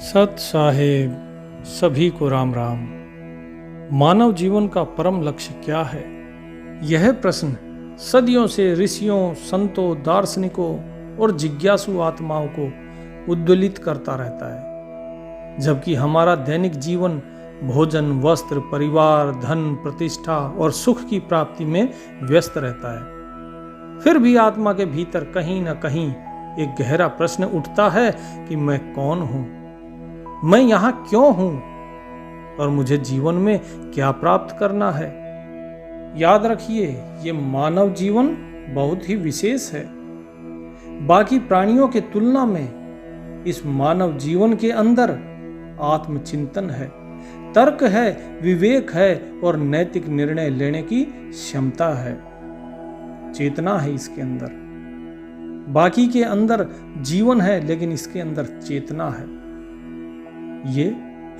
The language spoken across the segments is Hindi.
सत साहेब सभी को राम राम। मानव जीवन का परम लक्ष्य क्या है? यह प्रश्न सदियों से ऋषियों, संतों, दार्शनिकों और जिज्ञासु आत्माओं को उद्वेलित करता रहता है। जबकि हमारा दैनिक जीवन भोजन, वस्त्र, परिवार, धन, प्रतिष्ठा और सुख की प्राप्ति में व्यस्त रहता है, फिर भी आत्मा के भीतर कहीं न कहीं एक गहरा प्रश्न उठता है कि मैं कौन हूं, मैं यहां क्यों हूं और मुझे जीवन में क्या प्राप्त करना है। याद रखिए, ये मानव जीवन बहुत ही विशेष है। बाकी प्राणियों के तुलना में इस मानव जीवन के अंदर आत्मचिंतन है, तर्क है, विवेक है और नैतिक निर्णय लेने की क्षमता है, चेतना है इसके अंदर। बाकी के अंदर जीवन है लेकिन इसके अंदर चेतना है। ये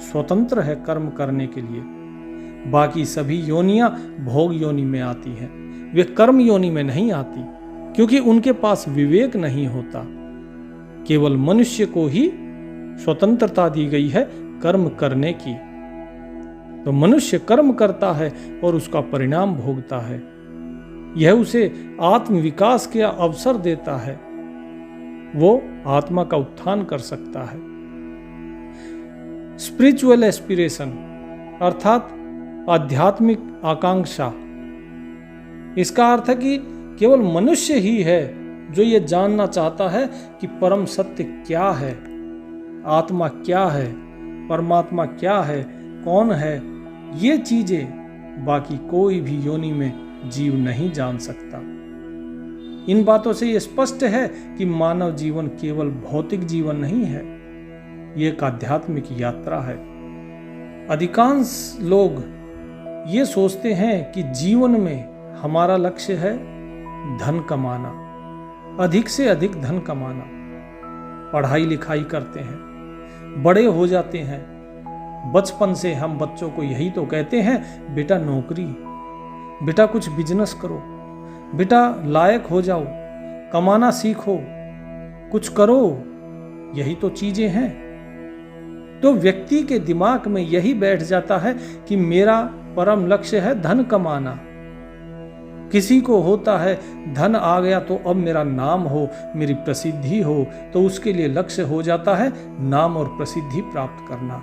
स्वतंत्र है कर्म करने के लिए। बाकी सभी योनियां भोग योनि में आती हैं, वे कर्म योनि में नहीं आती, क्योंकि उनके पास विवेक नहीं होता। केवल मनुष्य को ही स्वतंत्रता दी गई है कर्म करने की। तो मनुष्य कर्म करता है और उसका परिणाम भोगता है। यह उसे आत्म विकास के अवसर देता है। वो आत्मा का उत्थान कर सकता है। स्पिरिचुअल एस्पिरेशन अर्थात आध्यात्मिक आकांक्षा, इसका अर्थ है कि केवल मनुष्य ही है जो ये जानना चाहता है कि परम सत्य क्या है, आत्मा क्या है, परमात्मा क्या है, कौन है। ये चीजें बाकी कोई भी योनि में जीव नहीं जान सकता। इन बातों से यह स्पष्ट है कि मानव जीवन केवल भौतिक जीवन नहीं है, ये एक आध्यात्मिक यात्रा है। अधिकांश लोग ये सोचते हैं कि जीवन में हमारा लक्ष्य है धन कमाना, अधिक से अधिक धन कमाना। पढ़ाई लिखाई करते हैं, बड़े हो जाते हैं। बचपन से हम बच्चों को यही तो कहते हैं, बेटा नौकरी, बेटा कुछ बिजनेस करो, बेटा लायक हो जाओ, कमाना सीखो, कुछ करो। यही तो चीजें हैं। तो व्यक्ति के दिमाग में यही बैठ जाता है कि मेरा परम लक्ष्य है धन कमाना। किसी को होता है धन आ गया तो अब मेरा नाम हो, मेरी प्रसिद्धि हो, तो उसके लिए लक्ष्य हो जाता है नाम और प्रसिद्धि प्राप्त करना।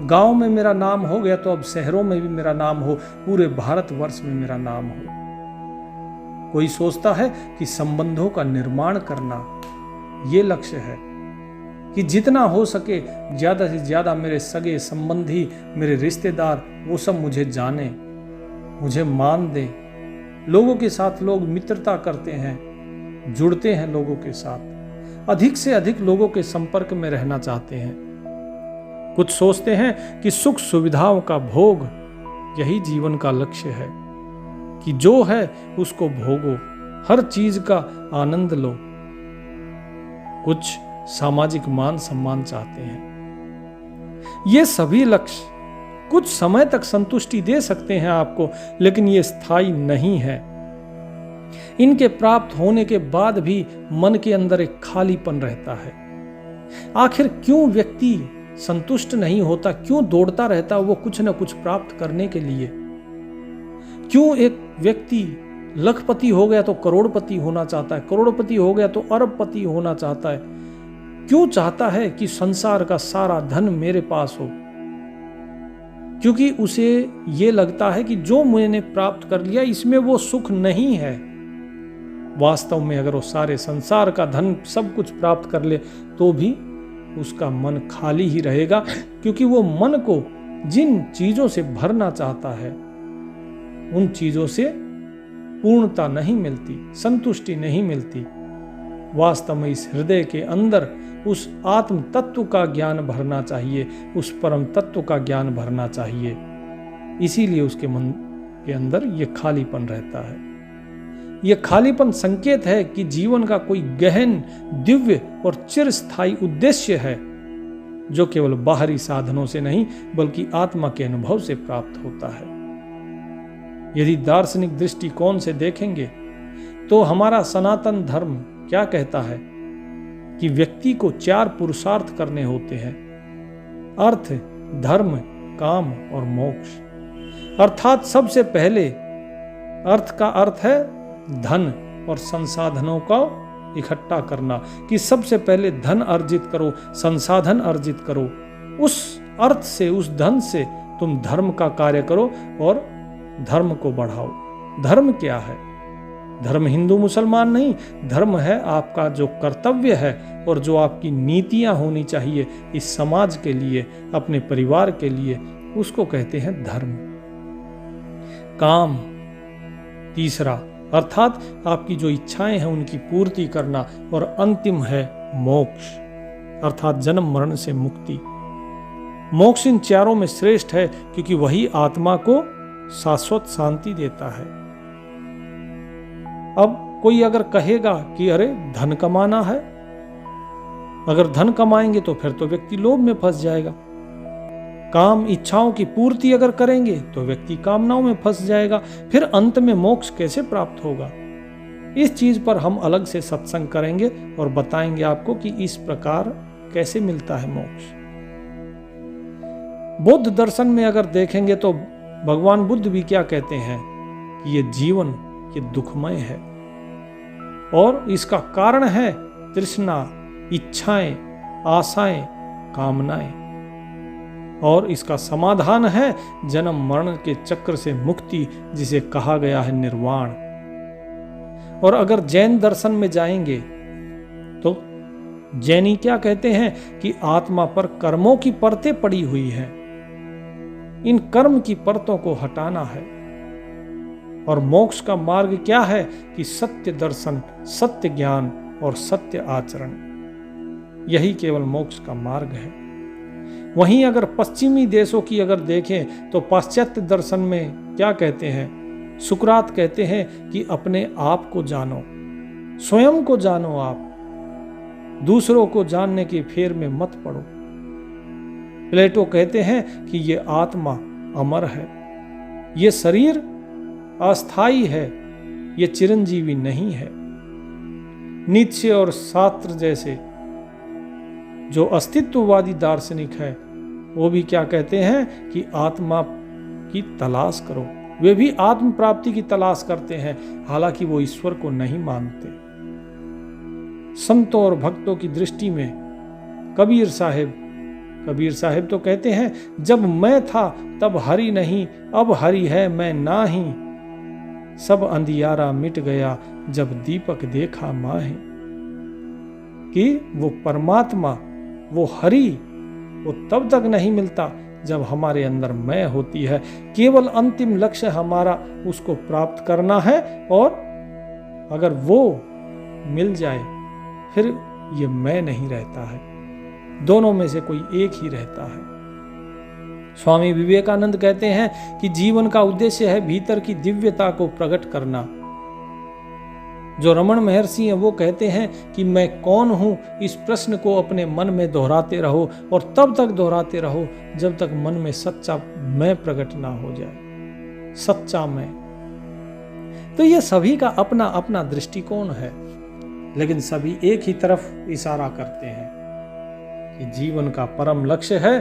गांव में मेरा नाम हो गया तो अब शहरों में भी मेरा नाम हो, पूरे भारतवर्ष में मेरा नाम हो। कोई सोचता है कि संबंधों का निर्माण करना ये लक्ष्य है, कि जितना हो सके ज्यादा से ज्यादा मेरे सगे संबंधी, मेरे रिश्तेदार, वो सब मुझे जाने, मुझे मान दे। लोगों के साथ लोग मित्रता करते हैं, जुड़ते हैं लोगों के साथ, अधिक से अधिक लोगों के संपर्क में रहना चाहते हैं। कुछ सोचते हैं कि सुख सुविधाओं का भोग यही जीवन का लक्ष्य है, कि जो है उसको भोगो, हर चीज का आनंद लो। कुछ सामाजिक मान सम्मान चाहते हैं। ये सभी लक्ष्य कुछ समय तक संतुष्टि दे सकते हैं आपको, लेकिन ये स्थायी नहीं है। इनके प्राप्त होने के बाद भी मन के अंदर एक खालीपन रहता है। आखिर क्यों व्यक्ति संतुष्ट नहीं होता, क्यों दौड़ता रहता वो कुछ न कुछ प्राप्त करने के लिए? क्यों एक व्यक्ति लखपति हो गया तो करोड़पति होना चाहता है, करोड़पति हो गया तो अरबपति होना चाहता है? क्यों चाहता है कि संसार का सारा धन मेरे पास हो? क्योंकि उसे यह लगता है कि जो मैंने प्राप्त कर लिया इसमें वो सुख नहीं है। वास्तव में अगर वो सारे संसार का धन सब कुछ प्राप्त कर ले तो भी उसका मन खाली ही रहेगा, क्योंकि वो मन को जिन चीजों से भरना चाहता है उन चीजों से पूर्णता नहीं मिलती, संतुष्टि नहीं मिलती। वास्तव में इस हृदय के अंदर उस आत्म तत्व का ज्ञान भरना चाहिए, उस परम तत्व का ज्ञान भरना चाहिए। इसीलिए उसके मन के अंदर ये खालीपन रहता है। यह खालीपन संकेत है कि जीवन का कोई गहन, दिव्य और चिरस्थायी उद्देश्य है, जो केवल बाहरी साधनों से नहीं बल्कि आत्मा के अनुभव से प्राप्त होता है। यदि दार्शनिक दृष्टिकोण से देखेंगे तो हमारा सनातन धर्म क्या कहता है कि व्यक्ति को 4 पुरुषार्थ करने होते हैं: अर्थ, धर्म, काम और मोक्ष। अर्थात सबसे पहले अर्थ का अर्थ है धन और संसाधनों का इकट्ठा करना, कि सबसे पहले धन अर्जित करो, संसाधन अर्जित करो, उस अर्थ से, उस धन से तुम धर्म का कार्य करो और धर्म को बढ़ाओ। धर्म क्या है? धर्म हिंदू मुसलमान नहीं, धर्म है आपका जो कर्तव्य है और जो आपकी नीतियां होनी चाहिए इस समाज के लिए, अपने परिवार के लिए, उसको कहते हैं धर्म। काम तीसरा, अर्थात आपकी जो इच्छाएं हैं उनकी पूर्ति करना, और अंतिम है मोक्ष, अर्थात जन्म मरण से मुक्ति। मोक्ष इन चारों में श्रेष्ठ है क्योंकि वही आत्मा को शाश्वत शांति देता है। अब कोई अगर कहेगा कि अरे धन कमाना है, अगर धन कमाएंगे तो फिर तो व्यक्ति लोभ में फंस जाएगा। काम इच्छाओं की पूर्ति अगर करेंगे तो व्यक्ति कामनाओं में फंस जाएगा, फिर अंत में मोक्ष कैसे प्राप्त होगा? इस चीज पर हम अलग से सत्संग करेंगे और बताएंगे आपको कि इस प्रकार कैसे मिलता है मोक्ष। बौद्ध दर्शन में अगर देखेंगे तो भगवान बुद्ध भी क्या कहते हैं कि ये जीवन ये दुखमय है और इसका कारण है तृष्णा, इच्छाएं, आशाएं, कामनाएं, और इसका समाधान है जन्म मरण के चक्र से मुक्ति, जिसे कहा गया है निर्वाण। और अगर जैन दर्शन में जाएंगे तो जैनी क्या कहते हैं कि आत्मा पर कर्मों की परतें पड़ी हुई हैं, इन कर्म की परतों को हटाना है। और मोक्ष का मार्ग क्या है कि सत्य दर्शन, सत्य ज्ञान और सत्य आचरण, यही केवल मोक्ष का मार्ग है। वहीं अगर पश्चिमी देशों की अगर देखें तो पाश्चात्य दर्शन में क्या कहते हैं? सुकरात कहते हैं कि अपने आप को जानो, स्वयं को जानो, आप दूसरों को जानने की फेर में मत पड़ो। प्लेटो कहते हैं कि ये आत्मा अमर है, ये शरीर अस्थाई है, ये चिरंजीवी नहीं है। नीत्शे और सार्त्र जैसे जो अस्तित्ववादी दार्शनिक है वो भी क्या कहते हैं कि आत्मा की तलाश करो। वे भी आत्म प्राप्ति की तलाश करते हैं, हालांकि वो ईश्वर को नहीं मानते। संतों और भक्तों की दृष्टि में कबीर साहिब तो कहते हैं, जब मैं था तब हरि नहीं, अब हरि है मैं नाही, सब अंधियारा मिट गया जब दीपक देखा माहे। कि वो परमात्मा, वो हरि, वो तब तक नहीं मिलता जब हमारे अंदर मैं होती है। केवल अंतिम लक्ष्य हमारा उसको प्राप्त करना है, और अगर वो मिल जाए फिर ये मैं नहीं रहता है, दोनों में से कोई एक ही रहता है। स्वामी विवेकानंद कहते हैं कि जीवन का उद्देश्य है भीतर की दिव्यता को प्रकट करना। जो रमण महर्षि हैं वो कहते हैं कि मैं कौन हूं, इस प्रश्न को अपने मन में दोहराते रहो, और तब तक दोहराते रहो जब तक मन में सच्चा मैं प्रकट ना हो जाए, सच्चा मैं। तो ये सभी का अपना अपना दृष्टिकोण है, लेकिन सभी एक ही तरफ इशारा करते हैं कि जीवन का परम लक्ष्य है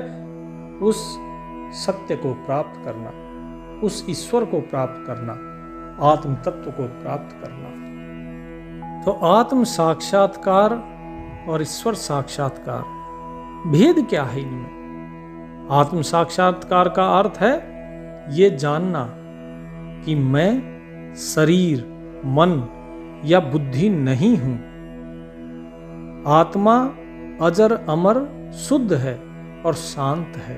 उस सत्य को प्राप्त करना, उस ईश्वर को प्राप्त करना, आत्म तत्व को प्राप्त करना। तो आत्म साक्षात्कार और ईश्वर साक्षात्कार, भेद क्या है इनमें? आत्म साक्षात्कार का अर्थ है ये जानना कि मैं शरीर, मन या बुद्धि नहीं हूं। आत्मा अजर, अमर, शुद्ध है और शांत है,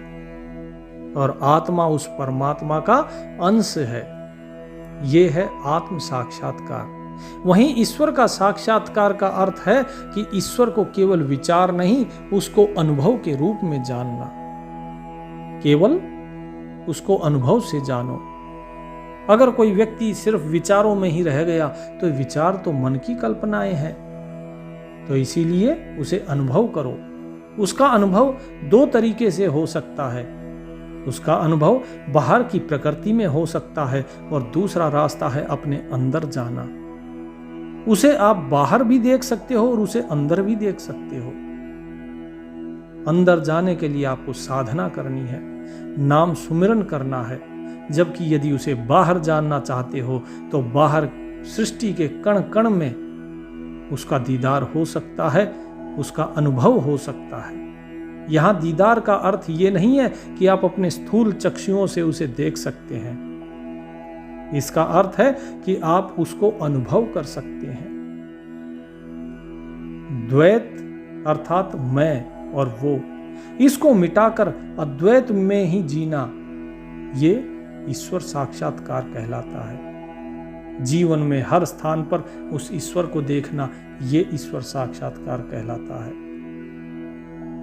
और आत्मा उस परमात्मा का अंश है। ये है आत्म साक्षात्कार। वहीं ईश्वर का साक्षात्कार का अर्थ है कि ईश्वर को केवल विचार नहीं, उसको अनुभव के रूप में जानना। केवल उसको अनुभव से जानो। अगर कोई व्यक्ति सिर्फ विचारों में ही रह गया तो विचार तो मन की कल्पनाएं हैं, तो इसीलिए उसे अनुभव करो। उसका अनुभव 2 तरीके से हो सकता है। उसका अनुभव बाहर की प्रकृति में हो सकता है, और दूसरा रास्ता है अपने अंदर जाना। उसे आप बाहर भी देख सकते हो और उसे अंदर भी देख सकते हो। अंदर जाने के लिए आपको साधना करनी है, नाम सुमिरन करना है, जबकि यदि उसे बाहर जानना चाहते हो तो बाहर सृष्टि के कण कण में उसका दीदार हो सकता है, उसका अनुभव हो सकता है। यहां दीदार का अर्थ ये नहीं है कि आप अपने स्थूल चक्षुओं से उसे देख सकते हैं। इसका अर्थ है कि आप उसको अनुभव कर सकते हैं। द्वैत अर्थात मैं और वो, इसको मिटाकर अद्वैत में ही जीना, ये ईश्वर साक्षात्कार कहलाता है। जीवन में हर स्थान पर उस ईश्वर को देखना, ये ईश्वर साक्षात्कार कहलाता है।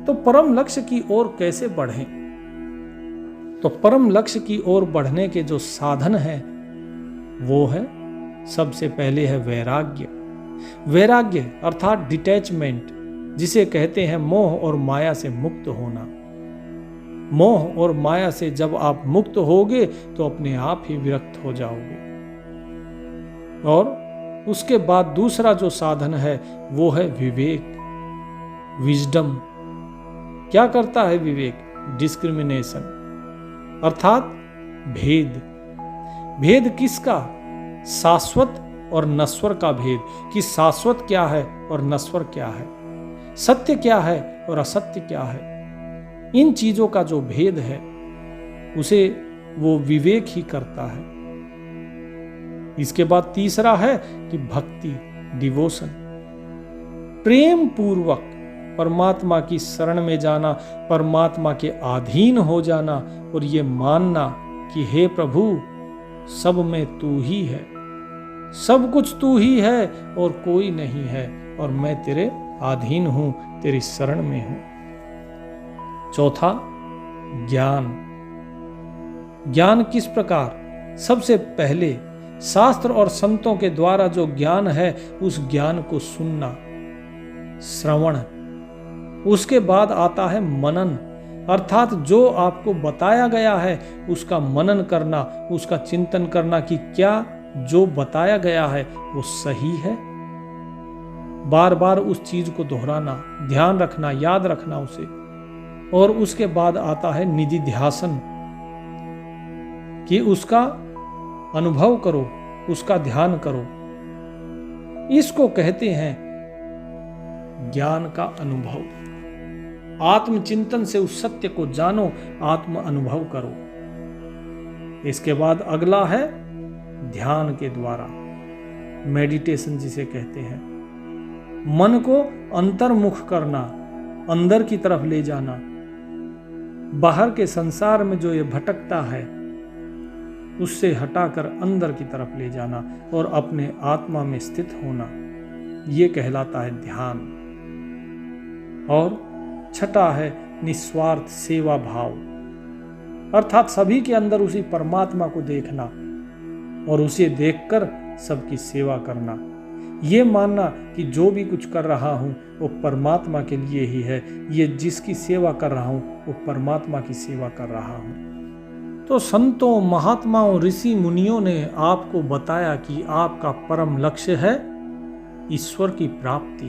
तो परम लक्ष्य की ओर कैसे बढ़ें? तो परम लक्ष्य की ओर बढ़ने के जो साधन हैं वो है, सबसे पहले है वैराग्य। वैराग्य अर्थात डिटैचमेंट, जिसे कहते हैं मोह और माया से मुक्त होना। मोह और माया से जब आप मुक्त होगे तो अपने आप ही विरक्त हो जाओगे। और उसके बाद दूसरा जो साधन है वो है विवेक, विजडम। क्या करता है विवेक? डिस्क्रिमिनेशन अर्थात भेद। भेद किसका? शाश्वत और नश्वर का भेद, कि शाश्वत क्या है और नश्वर क्या है, सत्य क्या है और असत्य क्या है। इन चीजों का जो भेद है उसे वो विवेक ही करता है। इसके बाद तीसरा है कि भक्ति, डिवोशन, प्रेम पूर्वक परमात्मा की शरण में जाना, परमात्मा के अधीन हो जाना और ये मानना कि हे प्रभु, सब में तू ही है, सब कुछ तू ही है और कोई नहीं है, और मैं तेरे अधीन हूं, तेरी शरण में हूं। चौथा, ज्ञान। ज्ञान किस प्रकार? सबसे पहले शास्त्र और संतों के द्वारा जो ज्ञान है उस ज्ञान को सुनना, श्रवण। उसके बाद आता है मनन, अर्थात जो आपको बताया गया है उसका मनन करना, उसका चिंतन करना कि क्या जो बताया गया है वो सही है। बार बार उस चीज को दोहराना, ध्यान रखना, याद रखना उसे। और उसके बाद आता है निधिध्यासन, कि उसका अनुभव करो, उसका ध्यान करो। इसको कहते हैं ज्ञान का अनुभव। आत्मचिंतन से उस सत्य को जानो, आत्म अनुभव करो। इसके बाद अगला है ध्यान के द्वारा, मेडिटेशन जिसे कहते हैं। मन को अंतर्मुख करना, अंदर की तरफ ले जाना। बाहर के संसार में जो ये भटकता है उससे हटाकर अंदर की तरफ ले जाना और अपने आत्मा में स्थित होना, ये कहलाता है ध्यान। और छठा है निस्वार्थ सेवा भाव, अर्थात सभी के अंदर उसी परमात्मा को देखना और उसे देखकर सबकी सेवा करना। ये मानना कि जो भी कुछ कर रहा हूँ वो परमात्मा के लिए ही है, ये जिसकी सेवा कर रहा हूँ वो परमात्मा की सेवा कर रहा हूँ। तो संतों, महात्माओं, ऋषि मुनियों ने आपको बताया कि आपका परम लक्ष्य है ईश्वर की प्राप्ति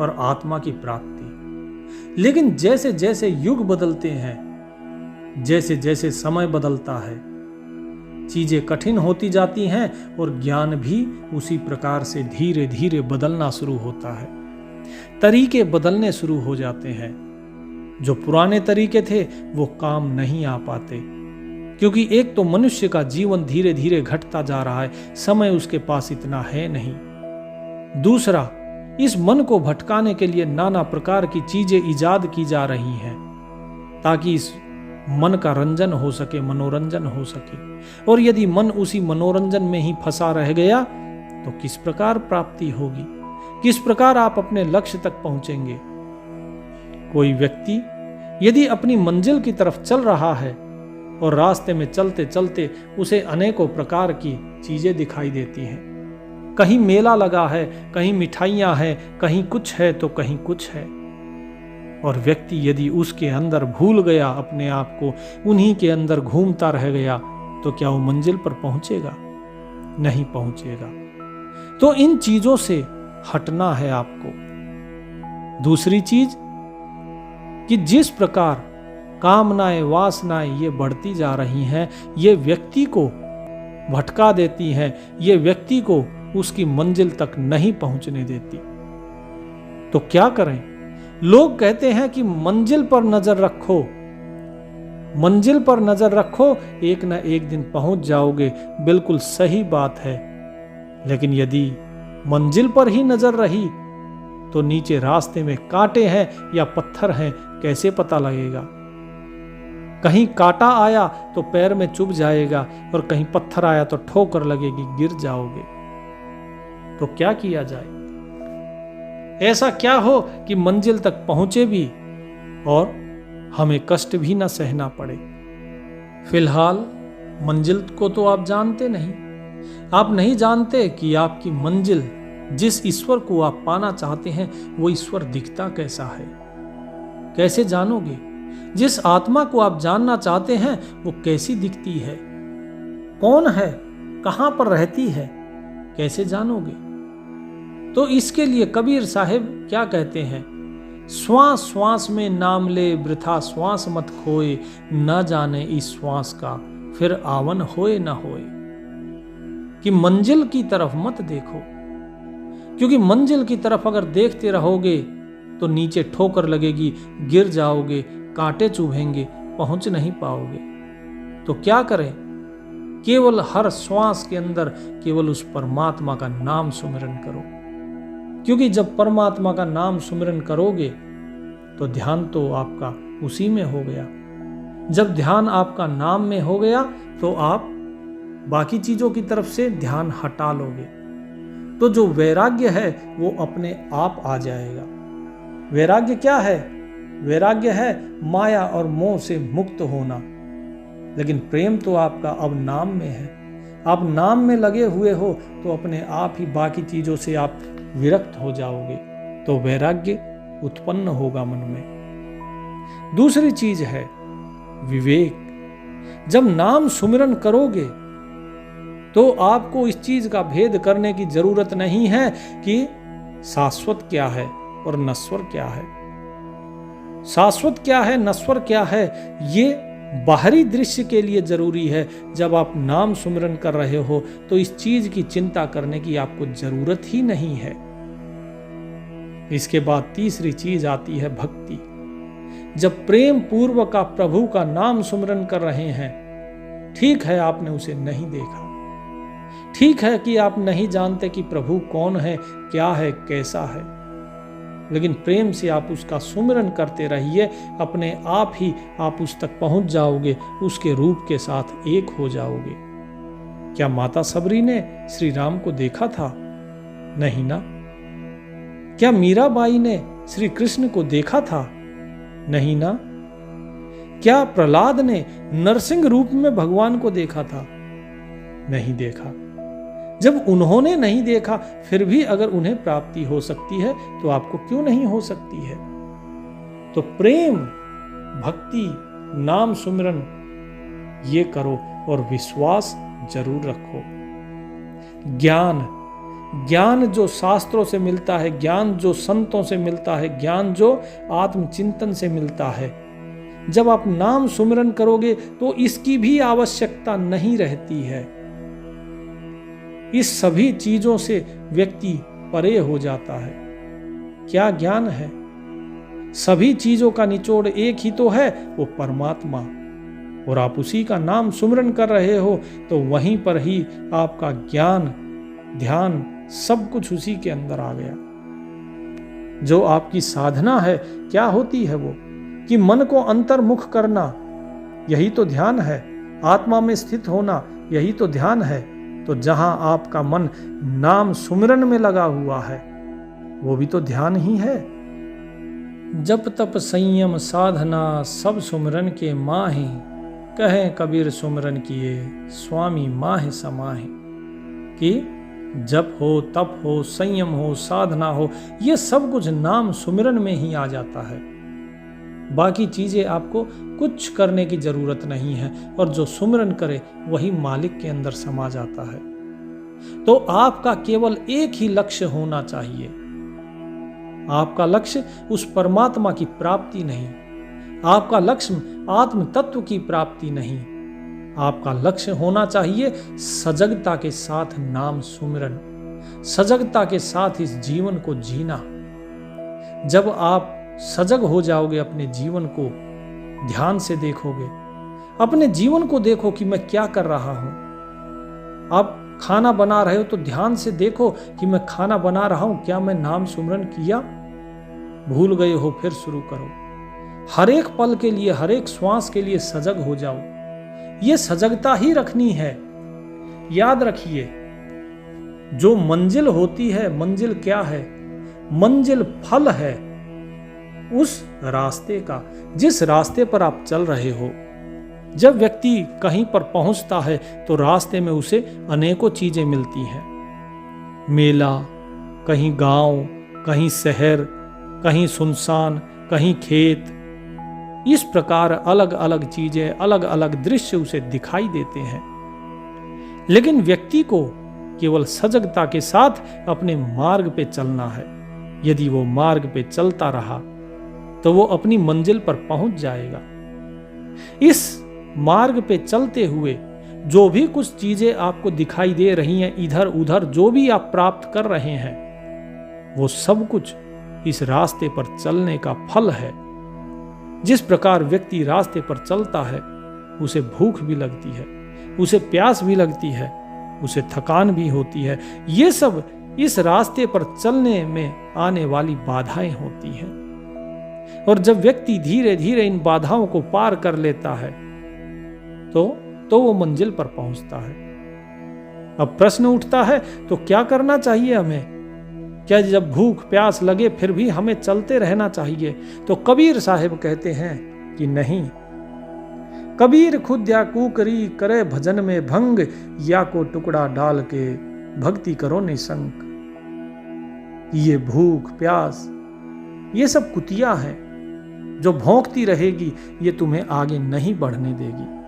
और आत्मा की प्राप्ति। लेकिन जैसे जैसे युग बदलते हैं, जैसे जैसे समय बदलता है, चीजें कठिन होती जाती हैं और ज्ञान भी उसी प्रकार से धीरे धीरे बदलना शुरू होता है। तरीके बदलने शुरू हो जाते हैं। जो पुराने तरीके थे वो काम नहीं आ पाते, क्योंकि एक तो मनुष्य का जीवन धीरे धीरे घटता जा रहा है, समय उसके पास इतना है नहीं। दूसरा, इस मन को भटकाने के लिए नाना प्रकार की चीजें इजाद की जा रही हैं ताकि इस मन का रंजन हो सके, मनोरंजन हो सके। और यदि मन उसी मनोरंजन में ही फंसा रह गया तो किस प्रकार प्राप्ति होगी, किस प्रकार आप अपने लक्ष्य तक पहुंचेंगे। कोई व्यक्ति यदि अपनी मंजिल की तरफ चल रहा है और रास्ते में चलते चलते उसे अनेकों प्रकार की चीजें दिखाई देती हैं, कहीं मेला लगा है, कहीं मिठाइयां हैं, कहीं कुछ है तो कहीं कुछ है, और व्यक्ति यदि उसके अंदर भूल गया अपने आप को, उन्हीं के अंदर घूमता रह गया, तो क्या वो मंजिल पर पहुंचेगा? नहीं पहुंचेगा। तो इन चीजों से हटना है आपको। दूसरी चीज कि जिस प्रकार कामनाएं, वासनाएं ये बढ़ती जा रही हैं, ये व्यक्ति को भटका देती हैं, ये व्यक्ति को उसकी मंजिल तक नहीं पहुंचने देती। तो क्या करें? लोग कहते हैं कि मंजिल पर नजर रखो, मंजिल पर नजर रखो, एक ना एक दिन पहुंच जाओगे। बिल्कुल सही बात है, लेकिन यदि मंजिल पर ही नजर रही तो नीचे रास्ते में कांटे हैं या पत्थर हैं, कैसे पता लगेगा? कहीं कांटा आया तो पैर में चुभ जाएगा और कहीं पत्थर आया तो ठोकर लगेगी, गिर जाओगे। तो क्या किया जाए? ऐसा क्या हो कि मंजिल तक पहुंचे भी और हमें कष्ट भी ना सहना पड़े। फिलहाल मंजिल को तो आप जानते नहीं। आप नहीं जानते कि आपकी मंजिल, जिस ईश्वर को आप पाना चाहते हैं, वो ईश्वर दिखता कैसा है। कैसे जानोगे? जिस आत्मा को आप जानना चाहते हैं वो कैसी दिखती है, कौन है, कहां पर रहती है, कैसे जानोगे? तो इसके लिए कबीर साहिब क्या कहते हैं? श्वास श्वास में नाम ले, वृथा श्वास मत खोए, न जाने इस श्वास का फिर आवन होए न होए। कि मंजिल की तरफ मत देखो, क्योंकि मंजिल की तरफ अगर देखते रहोगे तो नीचे ठोकर लगेगी, गिर जाओगे, कांटे चुभेंगे, पहुंच नहीं पाओगे। तो क्या करें? केवल हर श्वास के अंदर केवल उस परमात्मा का नाम सुमिरन करो, क्योंकि जब परमात्मा का नाम सुमिरन करोगे तो ध्यान तो आपका उसी में हो गया। जब ध्यान आपका नाम में हो गया तो आप बाकी चीजों की तरफ से ध्यान हटा लोगे। तो जो वैराग्य है वो अपने आप आ जाएगा। वैराग्य क्या है? वैराग्य है माया और मोह से मुक्त होना। लेकिन प्रेम तो आपका अब नाम में है। आप नाम में लगे हुए हो तो अपने आप ही बाकी चीजों से आप विरक्त हो जाओगे, तो वैराग्य उत्पन्न होगा मन में। दूसरी चीज है विवेक। जब नाम सुमिरन करोगे तो आपको इस चीज का भेद करने की जरूरत नहीं है कि शाश्वत क्या है और नश्वर क्या है। शाश्वत क्या है, नश्वर क्या है, ये बाहरी दृश्य के लिए जरूरी है। जब आप नाम सुमिरन कर रहे हो तो इस चीज की चिंता करने की आपको जरूरत ही नहीं है। इसके बाद तीसरी चीज आती है भक्ति। जब प्रेम पूर्वक आप प्रभु का नाम सुमिरन कर रहे हैं, ठीक है आपने उसे नहीं देखा, ठीक है कि आप नहीं जानते कि प्रभु कौन है, क्या है, कैसा है, लेकिन प्रेम से आप उसका सुमिरन करते रहिए। अपने आप ही आप उस तक पहुंच जाओगे, उसके रूप के साथ एक हो जाओगे। क्या माता सबरी ने श्री राम को देखा था? नहीं ना। क्या मीराबाई ने श्री कृष्ण को देखा था? नहीं ना। क्या प्रहलाद ने नरसिंह रूप में भगवान को देखा था? नहीं देखा। जब उन्होंने नहीं देखा फिर भी अगर उन्हें प्राप्ति हो सकती है तो आपको क्यों नहीं हो सकती है? तो प्रेम, भक्ति, नाम सुमिरन ये करो और विश्वास जरूर रखो। ज्ञान, ज्ञान जो शास्त्रों से मिलता है, ज्ञान जो संतों से मिलता है, ज्ञान जो आत्मचिंतन से मिलता है, जब आप नाम सुमिरन करोगे तो इसकी भी आवश्यकता नहीं रहती है। इस सभी चीजों से व्यक्ति परे हो जाता है। क्या ज्ञान है? सभी चीजों का निचोड़ एक ही तो है, वो परमात्मा, और आप उसी का नाम सुमिरन कर रहे हो तो वहीं पर ही आपका ज्ञान, ध्यान, सब कुछ उसी के अंदर आ गया। जो आपकी साधना है क्या होती है? वो कि मन को अंतर्मुख करना, यही तो ध्यान है। आत्मा में स्थित होना, यही तो ध्यान है। तो जहां आपका मन नाम सुमिरन में लगा हुआ है वो भी तो ध्यान ही है। जप तप संयम साधना सब सुमिरन के माहे, कहें कबीर सुमिरन किए स्वामी माहे समाहे। कि जप हो, तप हो, संयम हो, साधना हो, ये सब कुछ नाम सुमिरन में ही आ जाता है। बाकी चीजें आपको कुछ करने की जरूरत नहीं है, और जो सुमिरन करे वही मालिक के अंदर समा जाता है। तो आपका केवल एक ही लक्ष्य होना चाहिए। आपका लक्ष्य उस परमात्मा की प्राप्ति नहीं, आपका लक्ष्य आत्म तत्व की प्राप्ति नहीं, आपका लक्ष्य होना चाहिए सजगता के साथ नाम सुमिरन, सजगता के साथ इस जीवन को जीना। जब आप सजग हो जाओगे, अपने जीवन को ध्यान से देखोगे, अपने जीवन को देखो कि मैं क्या कर रहा हूं। आप खाना बना रहे हो तो ध्यान से देखो कि मैं खाना बना रहा हूं, क्या मैं नाम सुमिरन किया? भूल गए हो फिर शुरू करो। हर एक पल के लिए, हर एक श्वास के लिए सजग हो जाओ। ये सजगता ही रखनी है। याद रखिए, जो मंजिल होती है, मंजिल क्या है? मंजिल फल है उस रास्ते का जिस रास्ते पर आप चल रहे हो। जब व्यक्ति कहीं पर पहुंचता है तो रास्ते में उसे अनेकों चीजें मिलती हैं। मेला, कहीं गांव, कहीं शहर, कहीं सुनसान, कहीं खेत, इस प्रकार अलग अलग चीजें, अलग अलग दृश्य उसे दिखाई देते हैं। लेकिन व्यक्ति को केवल सजगता के साथ अपने मार्ग पे चलना है। यदि वो मार्ग पे चलता रहा तो वो अपनी मंजिल पर पहुंच जाएगा। इस मार्ग पे चलते हुए जो भी कुछ चीजें आपको दिखाई दे रही हैं, इधर उधर जो भी आप प्राप्त कर रहे हैं, वो सब कुछ इस रास्ते पर चलने का फल है। जिस प्रकार व्यक्ति रास्ते पर चलता है, उसे भूख भी लगती है, उसे प्यास भी लगती है, उसे थकान भी होती है। ये सब इस रास्ते पर चलने में आने वाली बाधाएं होती हैं। और जब व्यक्ति धीरे धीरे इन बाधाओं को पार कर लेता है तो वो मंजिल पर पहुंचता है। अब प्रश्न उठता है, तो क्या करना चाहिए हमें? क्या जब भूख प्यास लगे फिर भी हमें चलते रहना चाहिए? तो कबीर साहिब कहते हैं कि नहीं। कबीर खुद या कुकरी करे भजन में भंग, या को टुकड़ा डाल के भक्ति करो निसंक। ये भूख प्यास, ये सब कुतिया है जो भौंकती रहेगी, ये तुम्हें आगे नहीं बढ़ने देगी।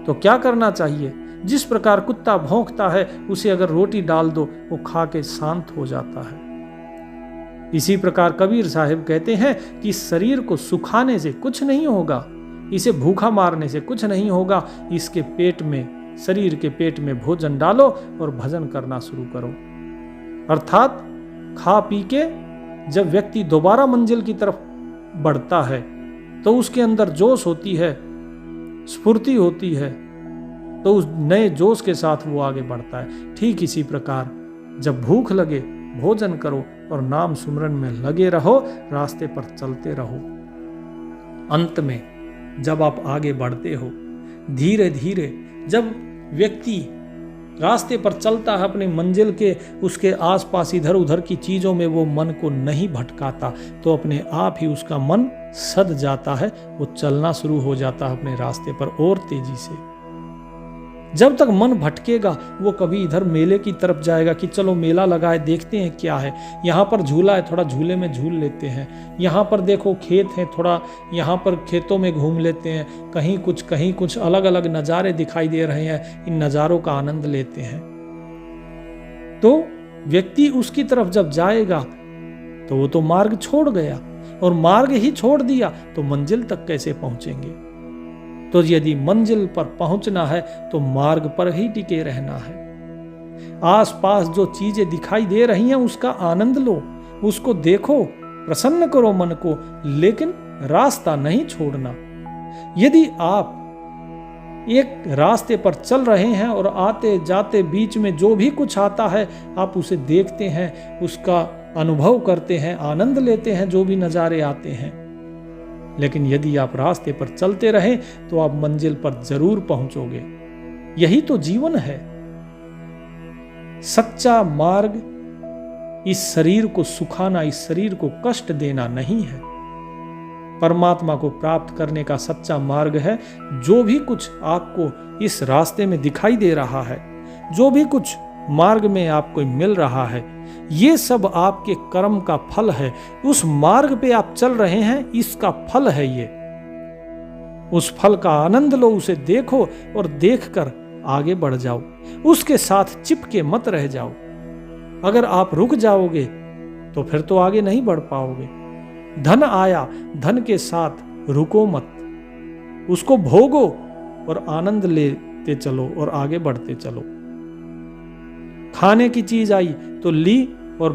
तो क्या करना चाहिए? जिस प्रकार कुत्ता भौंकता है, उसे अगर रोटी डाल दो, वो खा के शांत हो जाता है। इसी प्रकार कबीर साहिब कहते हैं कि शरीर को सुखाने से कुछ नहीं होगा, इसे भूखा मारने से कुछ नहीं होगा। इसके पेट में, शरीर के पेट में भोजन डालो और भजन करना शुरू करो। अर्थात खा पी के जब व्यक्ति दोबारा मंजिल की तरफ बढ़ता है तो उसके अंदर जोश होती है, स्फूर्ति होती है, तो उस नए जोश के साथ वो आगे बढ़ता है। ठीक इसी प्रकार जब भूख लगे, भोजन करो और नाम सुमरन में लगे रहो, रास्ते पर चलते रहो। अंत में जब आप आगे बढ़ते हो, धीरे धीरे जब व्यक्ति रास्ते पर चलता है अपने मंजिल के, उसके आसपास इधर उधर की चीजों में वो मन को नहीं भटकाता, तो अपने आप ही उसका मन सद जाता है, वो चलना शुरू हो जाता है अपने रास्ते पर और तेजी से। जब तक मन भटकेगा, वो कभी इधर मेले की तरफ जाएगा कि चलो मेला लगाए, देखते हैं क्या है, यहाँ पर झूला है, थोड़ा झूले में झूल लेते हैं, यहाँ पर देखो खेत है, थोड़ा यहाँ पर खेतों में घूम लेते हैं, कहीं कुछ अलग अलग नज़ारे दिखाई दे रहे हैं, इन नज़ारों का आनंद लेते हैं। तो व्यक्ति उसकी तरफ जब जाएगा तो वो तो मार्ग छोड़ गया, और मार्ग ही छोड़ दिया तो मंजिल तक कैसे पहुंचेंगे? तो यदि मंजिल पर पहुंचना है तो मार्ग पर ही टिके रहना है। आसपास जो चीजें दिखाई दे रही हैं उसका आनंद लो, उसको देखो, प्रसन्न करो मन को, लेकिन रास्ता नहीं छोड़ना। यदि आप एक रास्ते पर चल रहे हैं और आते जाते बीच में जो भी कुछ आता है आप उसे देखते हैं, उसका अनुभव करते हैं, आनंद लेते हैं जो भी नज़ारे आते हैं, लेकिन यदि आप रास्ते पर चलते रहें तो आप मंजिल पर जरूर पहुंचोगे। यही तो जीवन है। सच्चा मार्ग इस शरीर को सुखाना, इस शरीर को कष्ट देना नहीं है। परमात्मा को प्राप्त करने का सच्चा मार्ग है। जो भी कुछ आपको इस रास्ते में दिखाई दे रहा है, जो भी कुछ मार्ग में आपको मिल रहा है, ये सब आपके कर्म का फल है। उस मार्ग पे आप चल रहे हैं, इसका फल है ये। उस फल का आनंद लो, उसे देखो और देखकर आगे बढ़ जाओ। उसके साथ चिपके मत रह जाओ। अगर आप रुक जाओगे तो फिर तो आगे नहीं बढ़ पाओगे। धन आया, धन के साथ रुको मत, उसको भोगो और आनंद लेते चलो और आगे बढ़ते चलो। खाने की चीज आई तो ली और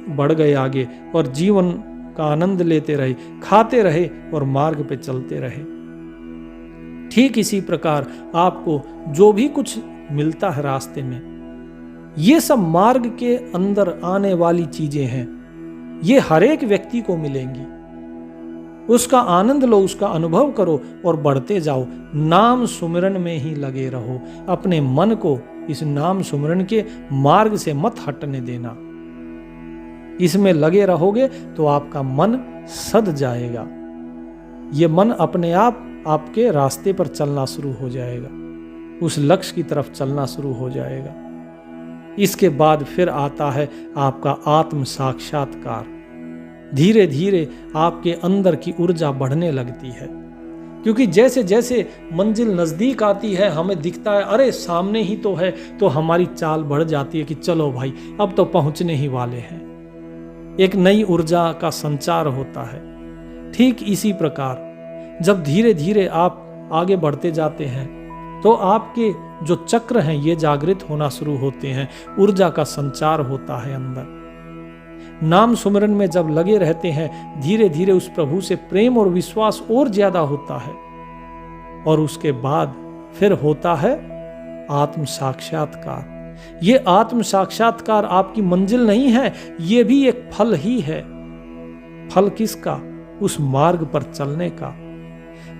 बढ़ गए आगे, और जीवन का आनंद लेते रहे, खाते रहे और मार्ग पे चलते रहे। ठीक इसी प्रकार आपको जो भी कुछ मिलता है रास्ते में, ये सब मार्ग के अंदर आने वाली चीजें हैं। ये हर एक व्यक्ति को मिलेंगी। उसका आनंद लो, उसका अनुभव करो और बढ़ते जाओ। नाम सुमिरन में ही लगे रहो। अपने मन को इस नाम सुमिरन के मार्ग से मत हटने देना। इसमें लगे रहोगे तो आपका मन सद जाएगा। ये मन अपने आप आपके रास्ते पर चलना शुरू हो जाएगा, उस लक्ष्य की तरफ चलना शुरू हो जाएगा। इसके बाद फिर आता है आपका आत्म साक्षात्कार। धीरे धीरे आपके अंदर की ऊर्जा बढ़ने लगती है, क्योंकि जैसे जैसे मंजिल नजदीक आती है, हमें दिखता है अरे सामने ही तो है, तो हमारी चाल बढ़ जाती है कि चलो भाई अब तो पहुंचने ही वाले हैं। एक नई ऊर्जा का संचार होता है। ठीक इसी प्रकार जब धीरे धीरे आप आगे बढ़ते जाते हैं तो आपके जो चक्र हैं ये जागृत होना शुरू होते हैं, ऊर्जा का संचार होता है अंदर। नाम सुमिरन में जब लगे रहते हैं, धीरे धीरे उस प्रभु से प्रेम और विश्वास और ज्यादा होता है, और उसके बाद फिर होता है आत्म साक्षात्कार। ये आत्म साक्षात्कार आपकी मंजिल नहीं है, ये भी एक फल ही है। फल किसका? उस मार्ग पर चलने का।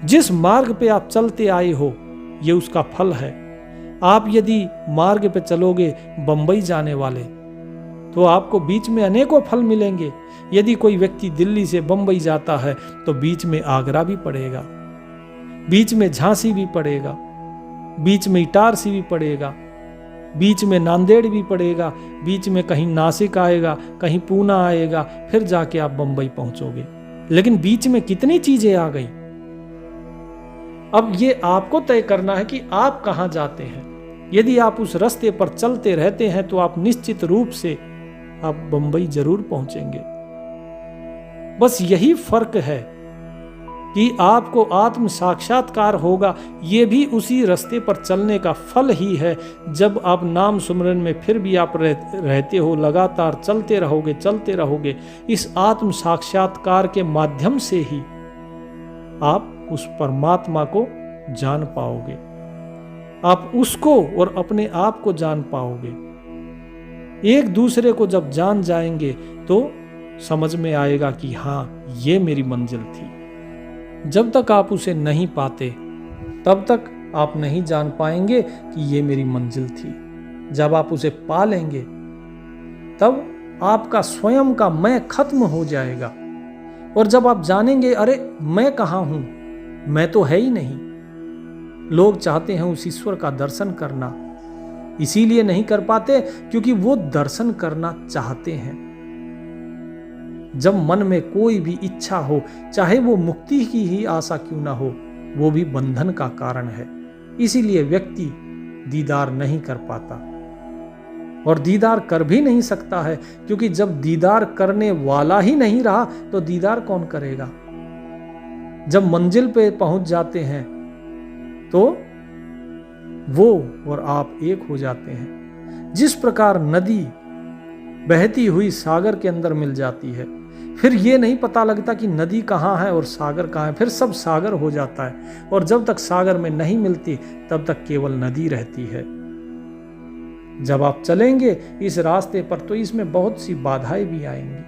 जिस मार्ग पे आप चलते आए हो ये उसका फल है। आप यदि मार्ग पे चलोगे बंबई जाने वाले तो आपको बीच में अनेकों फल मिलेंगे। यदि कोई व्यक्ति दिल्ली से बंबई जाता है तो बीच में आगरा भी पड़ेगा, बीच में झांसी भी पड़ेगा, बीच में इटारसी भी पड़ेगा, बीच में नांदेड़ भी पड़ेगा, बीच में कहीं नासिक आएगा, कहीं पूना आएगा, फिर जाके आप बंबई पहुंचोगे। लेकिन बीच में कितनी चीजें आ गई। अब ये आपको तय करना है कि आप कहां जाते हैं। यदि आप उस रास्ते पर चलते रहते हैं तो आप निश्चित रूप से आप बंबई जरूर पहुंचेंगे। बस यही फर्क है कि आपको आत्म साक्षात्कार होगा, ये भी उसी रास्ते पर चलने का फल ही है। जब आप नाम सुमिरन में फिर भी आप रहते हो, लगातार चलते रहोगे, इस आत्म साक्षात्कार के माध्यम से ही आप उस परमात्मा को जान पाओगे। आप उसको और अपने आप को जान पाओगे। एक दूसरे को जब जान जाएंगे तो समझ में आएगा कि हाँ ये मेरी मंजिल थी। जब तक आप उसे नहीं पाते तब तक आप नहीं जान पाएंगे कि ये मेरी मंजिल थी। जब आप उसे पा लेंगे तब आपका स्वयं का मैं खत्म हो जाएगा, और जब आप जानेंगे अरे मैं कहाँ हूं, मैं तो है ही नहीं। लोग चाहते हैं उस ईश्वर का दर्शन करना, इसीलिए नहीं कर पाते क्योंकि वो दर्शन करना चाहते हैं। जब मन में कोई भी इच्छा हो, चाहे वो मुक्ति की ही आशा क्यों ना हो, वो भी बंधन का कारण है। इसीलिए व्यक्ति दीदार नहीं कर पाता, और दीदार कर भी नहीं सकता है, क्योंकि जब दीदार करने वाला ही नहीं रहा तो दीदार कौन करेगा। जब मंजिल पे पहुंच जाते हैं तो वो और आप एक हो जाते हैं। जिस प्रकार नदी बहती हुई सागर के अंदर मिल जाती है, फिर ये नहीं पता लगता कि नदी कहाँ है और सागर कहाँ है, फिर सब सागर हो जाता है। और जब तक सागर में नहीं मिलती तब तक केवल नदी रहती है। जब आप चलेंगे इस रास्ते पर तो इसमें बहुत सी बाधाएं भी आएंगी।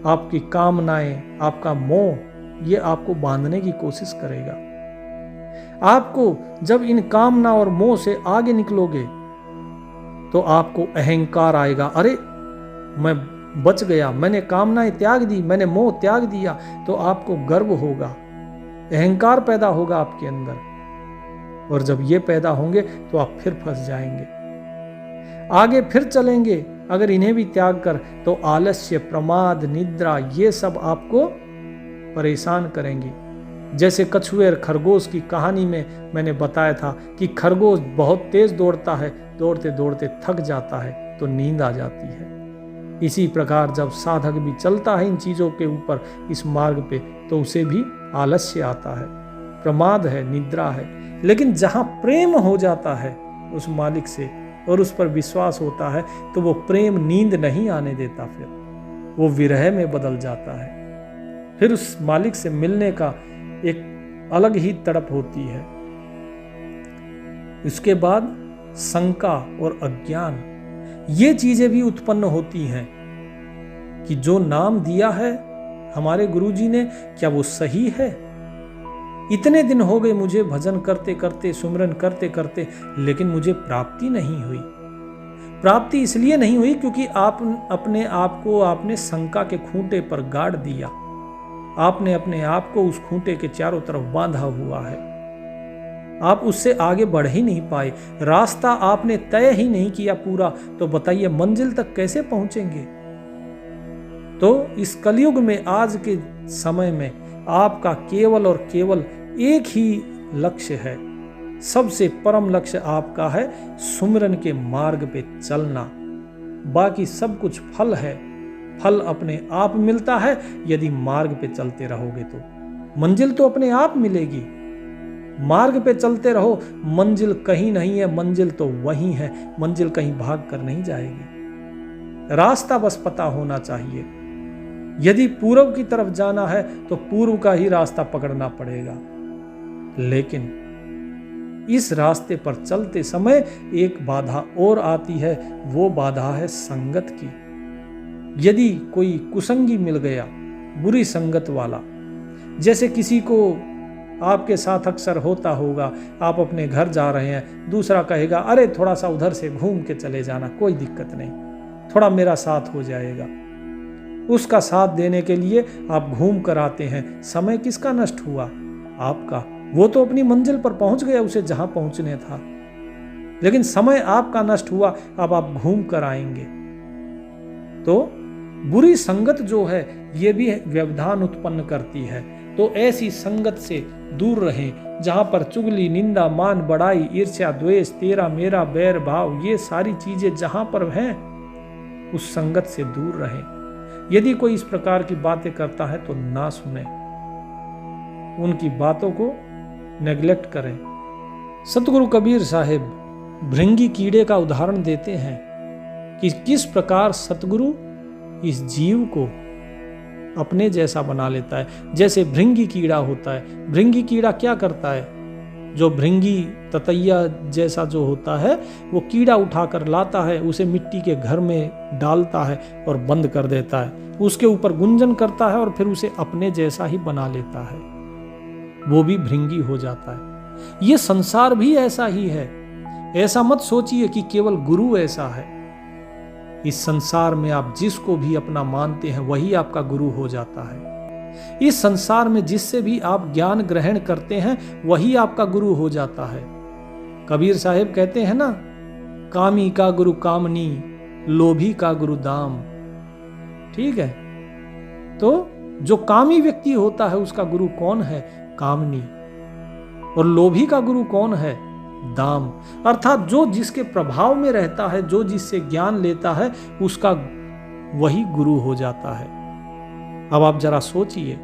आपकी कामनाएं, आपका मोह, ये आपको बांधने की कोशिश करेगा। आपको जब इन कामना और मोह से आगे निकलोगे तो आपको अहंकार आएगा। अरे मैं बच गया, मैंने कामनाएं त्याग दी, मैंने मोह त्याग दिया। तो आपको गर्व होगा, अहंकार पैदा होगा आपके अंदर, और जब ये पैदा होंगे तो आप फिर फंस जाएंगे। आगे फिर चलेंगे अगर इन्हें भी त्याग कर, तो आलस्य, प्रमाद, निद्रा, ये सब आपको परेशान करेंगी। जैसे कछुए और खरगोश की कहानी में मैंने बताया था कि खरगोश बहुत तेज दौड़ता है, दौड़ते दौड़ते थक जाता है तो नींद आ जाती है। इसी प्रकार जब साधक भी चलता है इन चीज़ों के ऊपर, इस मार्ग पे, तो उसे भी आलस्य आता है, प्रमाद है, निद्रा है। लेकिन जहाँ प्रेम हो जाता है उस मालिक से और उस पर विश्वास होता है, तो वो प्रेम नींद नहीं आने देता, फिर वो विरह में बदल जाता है। फिर उस मालिक से मिलने का एक अलग ही तड़प होती है। उसके बाद शंका और अज्ञान, ये चीजें भी उत्पन्न होती हैं कि जो नाम दिया है हमारे गुरुजी ने, क्या वो सही है? इतने दिन हो गए मुझे भजन करते करते, सुमिरन करते करते, लेकिन मुझे प्राप्ति नहीं हुई। प्राप्ति इसलिए नहीं हुई क्योंकि आप अपने आप को आपने शंका के खूंटे पर गाड़ दिया। आपने अपने आप को उस खूंटे के चारों तरफ बांधा हुआ है। आप उससे आगे बढ़ ही नहीं पाए। रास्ता आपने तय ही नहीं किया पूरा, तो बताइए मंजिल तक कैसे पहुंचेंगे? तो इस कलयुग में, आज के समय में, आपका केवल और केवल एक ही लक्ष्य है। सबसे परम लक्ष्य आपका है सुमिरन के मार्ग पे चलना। बाकी सब कुछ फल है। फल अपने आप मिलता है यदि मार्ग पे चलते रहोगे तो। मंजिल तो अपने आप मिलेगी। मार्ग पे चलते रहो, मंजिल कहीं नहीं है, मंजिल तो वहीं है। मंजिल कहीं भाग कर नहीं जाएगी। रास्ता बस पता होना चाहिए। यदि पूर्व की तरफ जाना है तो पूर्व का ही रास्ता पकड़ना पड़ेगा। लेकिन इस रास्ते पर चलते समय एक बाधा और आती है, वो बाधा है संगत की। यदि कोई कुसंगी मिल गया, बुरी संगत वाला, जैसे किसी को आपके साथ अक्सर होता होगा, आप अपने घर जा रहे हैं, दूसरा कहेगा अरे थोड़ा सा उधर से घूम के चले जाना, कोई दिक्कत नहीं, थोड़ा मेरा साथ हो जाएगा। उसका साथ देने के लिए आप घूम कर आते हैं। समय किसका नष्ट हुआ? आपका। वो तो अपनी मंजिल पर पहुंच गया, उसे जहां पहुंचने था, लेकिन समय आपका नष्ट हुआ। अब आप घूम कर आएंगे। तो बुरी संगत जो है ये भी व्यवधान उत्पन्न करती है। तो ऐसी संगत से दूर रहें जहां पर चुगली, निंदा, मान, बड़ाई, ईर्ष्या, द्वेष, तेरा मेरा, बैर भाव, ये सारी चीजें जहां पर हैं, उस संगत से दूर रहें। यदि कोई इस प्रकार की बातें करता है तो ना सुने, उनकी बातों को नेग्लेक्ट करें। सतगुरु कबीर साहिब भृंगी कीड़े का उदाहरण देते हैं कि किस प्रकार सतगुरु इस जीव को अपने जैसा बना लेता है। जैसे भृंगी कीड़ा होता है, भृंगी कीड़ा क्या करता है? जो भृंगी ततैया जैसा जो होता है, वो कीड़ा उठाकर लाता है, उसे मिट्टी के घर में डालता है और बंद कर देता है। उसके ऊपर गुंजन करता है और फिर उसे अपने जैसा ही बना लेता है। वो भी भृंगी हो जाता है। ये संसार भी ऐसा ही है। ऐसा मत सोचिए कि केवल गुरु ऐसा है। इस संसार में आप जिसको भी अपना मानते हैं वही आपका गुरु हो जाता है। इस संसार में जिससे भी आप ज्ञान ग्रहण करते हैं वही आपका गुरु हो जाता है। कबीर साहिब कहते हैं ना, कामी का गुरु कामनी, लोभी का गुरु दाम। ठीक है, तो जो कामी व्यक्ति होता है उसका गुरु कौन है? कामनी। और लोभी का गुरु कौन है? दाम। अर्थात जो जिसके प्रभाव में रहता है, जो जिससे ज्ञान लेता है, उसका वही गुरु हो जाता है। अब आप जरा सोचिए,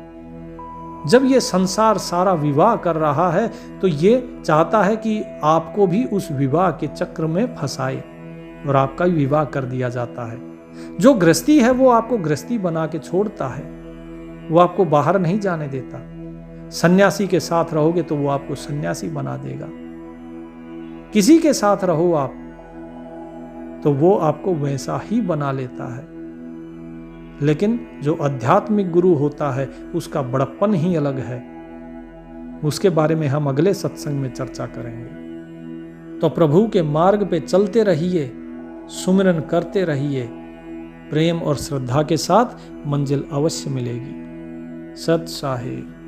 जब ये संसार सारा विवाह कर रहा है तो ये चाहता है कि आपको भी उस विवाह के चक्र में फंसाए और आपका विवाह कर दिया जाता है। जो गृहस्थी है वो आपको गृहस्थी बना के छोड़ता है, वो आपको बाहर नहीं जाने देता। सन्यासी के साथ रहोगे तो वो आपको सन्यासी बना देगा। किसी के साथ रहो आप तो वो आपको वैसा ही बना लेता है। लेकिन जो आध्यात्मिक गुरु होता है उसका बड़प्पन ही अलग है। उसके बारे में हम अगले सत्संग में चर्चा करेंगे। तो प्रभु के मार्ग पे चलते रहिए, सुमिरन करते रहिए, प्रेम और श्रद्धा के साथ मंजिल अवश्य मिलेगी। सत साहिब।